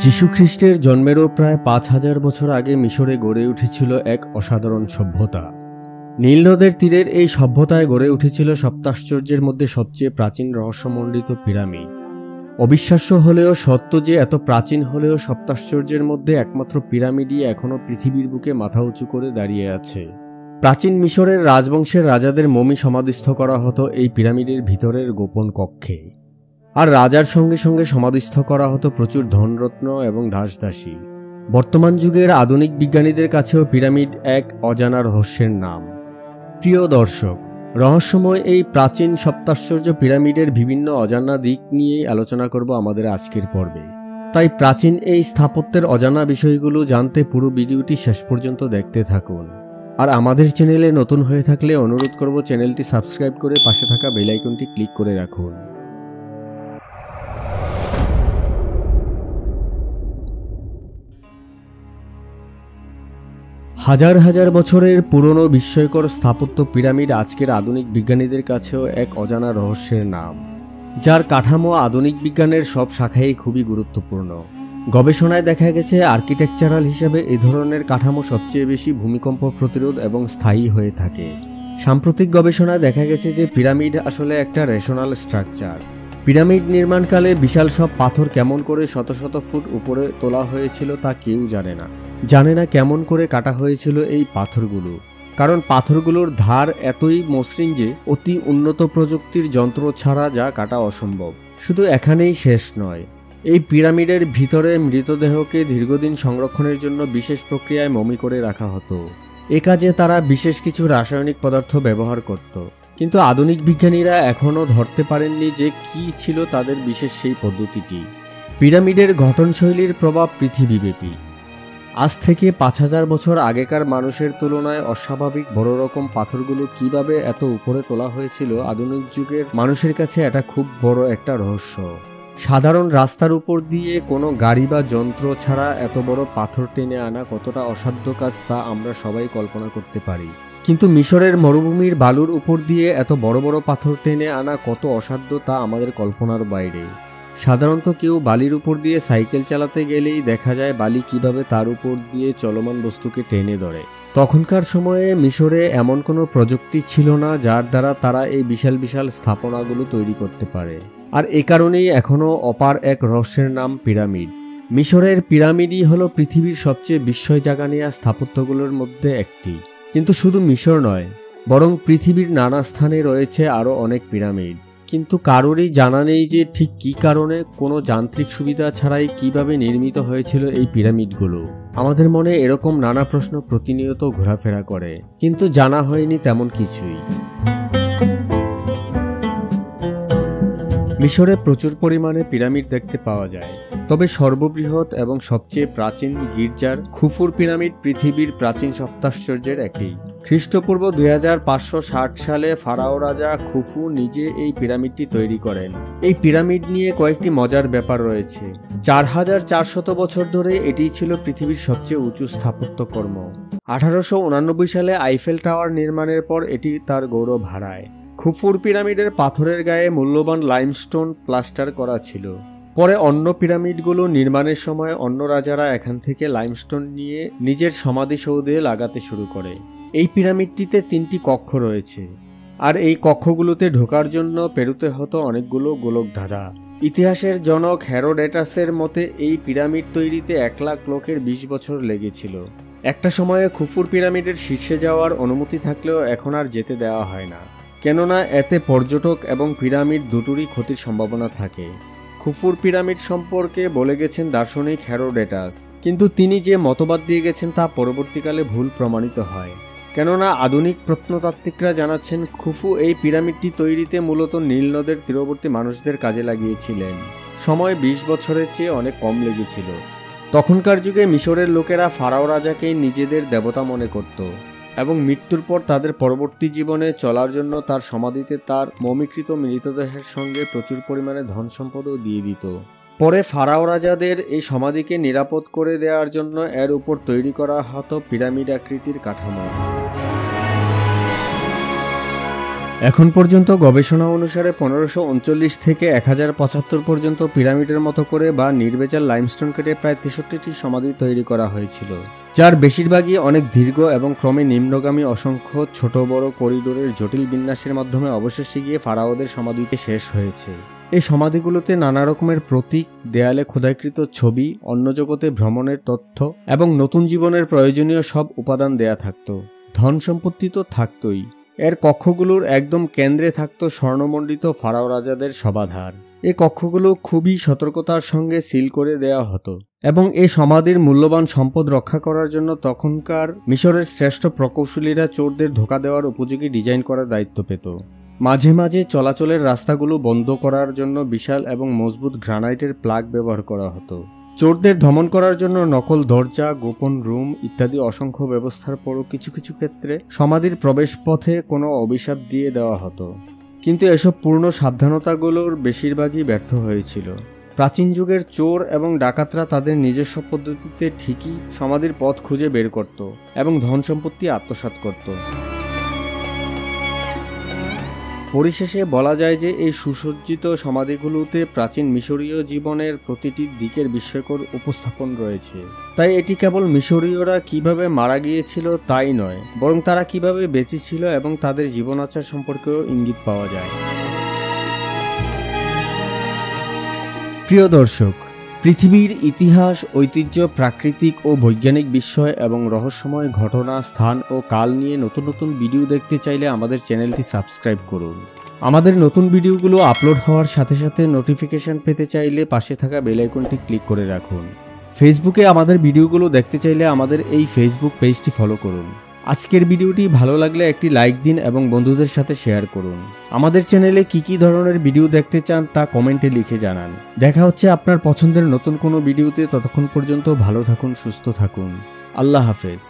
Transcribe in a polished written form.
যীশু খ্রিস্টের জন্মেরও প্রায় ৫,০০০ বছর আগে মিশরে গড়ে উঠেছিল এক অসাধারণ সভ্যতা। নীল নদের তীরের এই সভ্যতায় গড়ে উঠেছিল সপ্তাশ্চর্যের মধ্যে সবচেয়ে প্রাচীন রহস্যমণ্ডিত পিরামিড। অবিশ্বাস্য হলেও সত্য যে এত প্রাচীন হলেও সপ্তাশ্চর্যের মধ্যে একমাত্র পিরামিডই এখনও পৃথিবীর বুকে মাথা উঁচু করে দাঁড়িয়ে আছে। প্রাচীন মিশরের রাজবংশের রাজাদের মমি সমাধিস্থ করা হতো এই পিরামিডের ভিতরের গোপন কক্ষে, আর রাজার সঙ্গে সঙ্গে সমাধিস্থ করা হতো প্রচুর ধনরত্ন এবং দাসদাসী। বর্তমান যুগের আধুনিক বিজ্ঞানীদের কাছেও পিরামিড এক অজানা রহস্যের নাম। প্রিয় দর্শক, রহস্যময় এই প্রাচীন সপ্তাশ্চর্য পিরামিডের বিভিন্ন অজানা দিক নিয়েই আলোচনা করব আমাদের আজকের পর্বে। তাই প্রাচীন এই স্থাপত্যের অজানা বিষয়গুলো জানতে পুরো ভিডিওটি শেষ পর্যন্ত দেখতে থাকুন। আর আমাদের চ্যানেলে নতুন হয়ে থাকলে অনুরোধ করব চ্যানেলটি সাবস্ক্রাইব করে পাশে থাকা বেল আইকনটি ক্লিক করে রাখুন। হাজার হাজার বছরের পুরনো বিস্ময়কর স্থাপত্য পিরামিড আজকের আধুনিক বিজ্ঞানীদের কাছেও এক অজানা রহস্যের নাম, যার কাঠামো আধুনিক বিজ্ঞানের সব শাখায় খুবই গুরুত্বপূর্ণ। গবেষণায় দেখা গেছে আর্কিটেকচারাল হিসেবে এই ধরনের কাঠামো সবচেয়ে বেশি ভূমিকম্প প্রতিরোধ এবং স্থায়ী হয়ে থাকে। সাম্প্রতিক গবেষণায় দেখা গেছে যে পিরামিড আসলে একটা রেশনাল স্ট্রাকচার। পিরামিড নির্মাণকালে বিশাল সব পাথর কেমন করে শত শত ফুট উপরে তোলা হয়েছিল তা কেউ জানে না কেমন করে কাটা হয়েছিল এই পাথরগুলো, কারণ পাথরগুলোর ধার এতই মসৃণ যে অতি উন্নত প্রযুক্তির যন্ত্র ছাড়া যা কাটা অসম্ভব। শুধু এখানেই শেষ নয়, এই পিরামিডের ভিতরে মৃতদেহকে দীর্ঘদিন সংরক্ষণের জন্য বিশেষ প্রক্রিয়ায় মমি করে রাখা হতো। এ কাজে তারা বিশেষ কিছু রাসায়নিক পদার্থ ব্যবহার করত, কিন্তু আধুনিক বিজ্ঞানীরা এখনও ধরতে পারেননি যে কী ছিল তাদের বিশেষ সেই পদ্ধতিটি। পিরামিডের গঠনশৈলীর প্রভাব পৃথিবীব্যাপী। আজ থেকে ৫,০০০ বছর আগেকার মানুষের তুলনায় অস্বাভাবিক বড় রকম পাথরগুলো কিভাবে এত উপরে তোলা হয়েছিল, আধুনিক যুগের মানুষের কাছে এটা খুব বড় একটা রহস্য। সাধারণ রাস্তার উপর দিয়ে কোনো গাড়ি বা যন্ত্র ছাড়া এত বড় পাথর টেনে আনা কতটা অসাধ্য কাজ তা আমরা সবাই কল্পনা করতে পারি, কিন্তু মিশরের মরুভূমির বালুর উপর দিয়ে এত বড় বড় পাথর টেনে আনা কত অসাধ্য তা আমাদের কল্পনার বাইরে। সাধারণত কেউ বালির উপর দিয়ে সাইকেল চালাতে গেলেই দেখা যায় বালি কিভাবে তার উপর দিয়ে চলমান বস্তুকে টেনে ধরে। তখনকার সময়ে মিশরে এমন কোনো প্রযুক্তি ছিল না যার দ্বারা তারা এই বিশাল বিশাল স্থাপনাগুলো তৈরি করতে পারে। আর এ কারণেই এখনও অপার এক রহস্যের নাম পিরামিড। মিশরের পিরামিডই হলো পৃথিবীর সবচেয়ে বিস্ময় জাগানিয়া স্থাপত্যগুলোর মধ্যে একটি। কিন্তু শুধু মিশর নয়, বরং পৃথিবীর নানা স্থানে রয়েছে আরও অনেক পিরামিড, কিন্তু কারোরই জানা নেই যে ঠিক কী কারণে কোনো যান্ত্রিক সুবিধা ছাড়াই কিভাবে নির্মিত হয়েছিল এই পিরামিডগুলো। আমাদের মনে এরকম নানা প্রশ্ন প্রতিনিয়ত ঘোরাফেরা করে, কিন্তু জানা হয়নি তেমন কিছুই। মিশরে প্রচুর পরিমাণে পিরামিড দেখতে পাওয়া যায়, তবে সর্ববৃহৎ এবং সবচেয়ে প্রাচীন গির্জার খুফুর পিরামিড পৃথিবীর প্রাচীন সপ্তাশ্চর্যের একটি। খ্রিস্টপূর্ব ২৫৬০ সালে ফারাও রাজা খুফু নিজে এই পিরামিডটি তৈরি করেন। এই পিরামিড নিয়ে কয়েকটি মজার ব্যাপার রয়েছে। ৪,৪০০ বছর ধরে এটি ছিল পৃথিবীর সবচেয়ে উঁচু স্থাপত্যকর্ম। ১৮৮৯ সালে আইফেল টাওয়ার নির্মাণের পর এটি তার গৌরব হারায়। খুফুর পিরামিডের পাথরের গায়ে মূল্যবান লাইমস্টোন প্লাস্টার করা ছিল। পরে অন্য পিরামিডগুলো নির্মাণের সময় অন্য রাজারা এখান থেকে লাইমস্টোন নিয়ে নিজের সমাধিসৌধে লাগাতে শুরু করে। এই পিরামিডটিতে ৩টি কক্ষ রয়েছে, আর এই কক্ষগুলোতে ঢোকার জন্য পেরোতে হতো অনেকগুলো গোলক ধাঁধা। ইতিহাসের জনক হেরোডেটাসের মতে এই পিরামিড তৈরিতে ১,০০,০০০ লোকের ২০ বছর লেগেছিল। একটা সময়ে খুফুর পিরামিডের শীর্ষে যাওয়ার অনুমতি থাকলেও এখন আর যেতে দেওয়া হয় না, কেননা এতে পর্যটক এবং পিরামিড দুটোরই ক্ষতির সম্ভাবনা থাকে। খুফুর পিরামিড সম্পর্কে বলে গেছেন দার্শনিক হেরোডেটাস, কিন্তু তিনি যে মতবাদ দিয়ে গেছেন তা পরবর্তীকালে ভুল প্রমাণিত হয়, কেননা আধুনিক প্রত্নতাত্ত্বিকরা জানাচ্ছেন খুফু এই পিরামিডটি তৈরিতে মূলত নীল নদের তীরবর্তী মানুষদের কাজে লাগিয়েছিলেন। সময় ২০ বছরের চেয়ে অনেক কম লেগেছিল। তখনকার যুগে মিশরের লোকেরা ফারাও রাজাকেই নিজেদের দেবতা মনে করত এবং মৃত্যুর পর তাদের পরবর্তী জীবনে চলার জন্য তার সমাধিতে তার মমিকৃত মৃতদেহের সঙ্গে প্রচুর পরিমাণে ধন সম্পদও দিয়ে দিত। পরে ফারাও রাজাদের এই সমাধিকে নিরাপদ করে দেওয়ার জন্য এর উপর তৈরি করা হতো পিরামিড আকৃতির কাঠামো। এখন পর্যন্ত গবেষণা অনুসারে 1539 থেকে 1075 পর্যন্ত পিরামিডের মতো করে বা নির্ভেজাল লাইমস্টোন কেটে প্রায় 63টি সমাধি তৈরি করা হয়েছিল, যার বেশিরভাগই অনেক দীর্ঘ এবং ক্রমে নিম্নগামী অসংখ্য ছোট বড় করিডোরের জটিল বিন্যাসের মাধ্যমে অবশেষে গিয়ে ফারাওদের সমাধিতে শেষ হয়েছে। এই সমাধিগুলোতে নানা রকমের প্রতীক, দেয়ালে খোদাইকৃত ছবি, অন্য জগতে ভ্রমণের তথ্য এবং নতুন জীবনের প্রয়োজনীয় সব উপাদান দেয়া থাকত। ধন সম্পত্তি তো থাকতই। এর কক্ষগুলোর একদম কেন্দ্রে থাকত স্বর্ণমণ্ডিত ফারাও রাজাদের সমাধার। এই কক্ষগুলো খুবই সতর্কতার সঙ্গে সিল করে দেওয়া হতো এবং এই সমাধির মূল্যবান সম্পদ রক্ষা করার জন্য তখনকার মিশরের শ্রেষ্ঠ প্রকৌশলীরা চোরদের ধোঁকা দেওয়ার উপযোগী ডিজাইন করার দায়িত্ব পেত। মাঝে মাঝে চলাচলের রাস্তাগুলো বন্ধ করার জন্য বিশাল এবং মজবুত গ্রানাইটের প্লাগ ব্যবহার করা হতো। চোরদের দমন করার জন্য নকল দরজা, গোপন রুম ইত্যাদি অসংখ্য ব্যবস্থার পরও কিছু কিছু ক্ষেত্রে সমাধির প্রবেশপথে কোনো অভিশাপ দিয়ে দেওয়া হতো, কিন্তু এসব পূর্ণ সাবধানতাগুলোর বেশিরভাগই ব্যর্থ হয়েছিল। প্রাচীন যুগের চোর এবং ডাকাতরা তাদের নিজস্ব পদ্ধতিতে ঠিকই সমাধির পথ খুঁজে বের করত এবং ধন সম্পত্তি আত্মসাৎ করত। পরিশেষে বলা যায় যে এই সুসজ্জিত সমাধিগুলোতে প্রাচীন মিশরীয় জীবনের প্রতিটি দিকের বিস্ময়কর উপস্থাপন রয়েছে। তাই এটি কেবল মিশরীয়রা কিভাবে মারা গিয়েছিল তাই নয়, বরং তারা কিভাবে বেঁচে ছিল এবং তাদের জীবনাচার সম্পর্কেও ইঙ্গিত পাওয়া যায়। প্রিয় দর্শক, পৃথিবীর ইতিহাস, ঐতিহ্য, প্রাকৃতিক ও বৈজ্ঞানিক বিস্ময় এবং রহস্যময় ঘটনা, স্থান ও কাল নিয়ে নতুন নতুন ভিডিও দেখতে চাইলে আমাদের চ্যানেলটি সাবস্ক্রাইব করুন। আমাদের নতুন ভিডিওগুলো আপলোড হওয়ার সাথে সাথে নোটিফিকেশন পেতে চাইলে পাশে থাকা বেল আইকনটি ক্লিক করে রাখুন। ফেসবুকে আমাদের ভিডিওগুলো দেখতে চাইলে আমাদের এই ফেসবুক পেজটি ফলো করুন। আজকের ভিডিওটি ভালো লাগলে একটি লাইক দিন এবং বন্ধুদের সাথে শেয়ার করুন। আমাদের চ্যানেলে কি ধরনের ভিডিও দেখতে চান তা কমেন্টে লিখে জানান। দেখা হচ্ছে আপনার পছন্দের নতুন কোনো ভিডিওতে। ততক্ষণ পর্যন্ত ভালো থাকুন, সুস্থ থাকুন। আল্লাহ হাফেজ।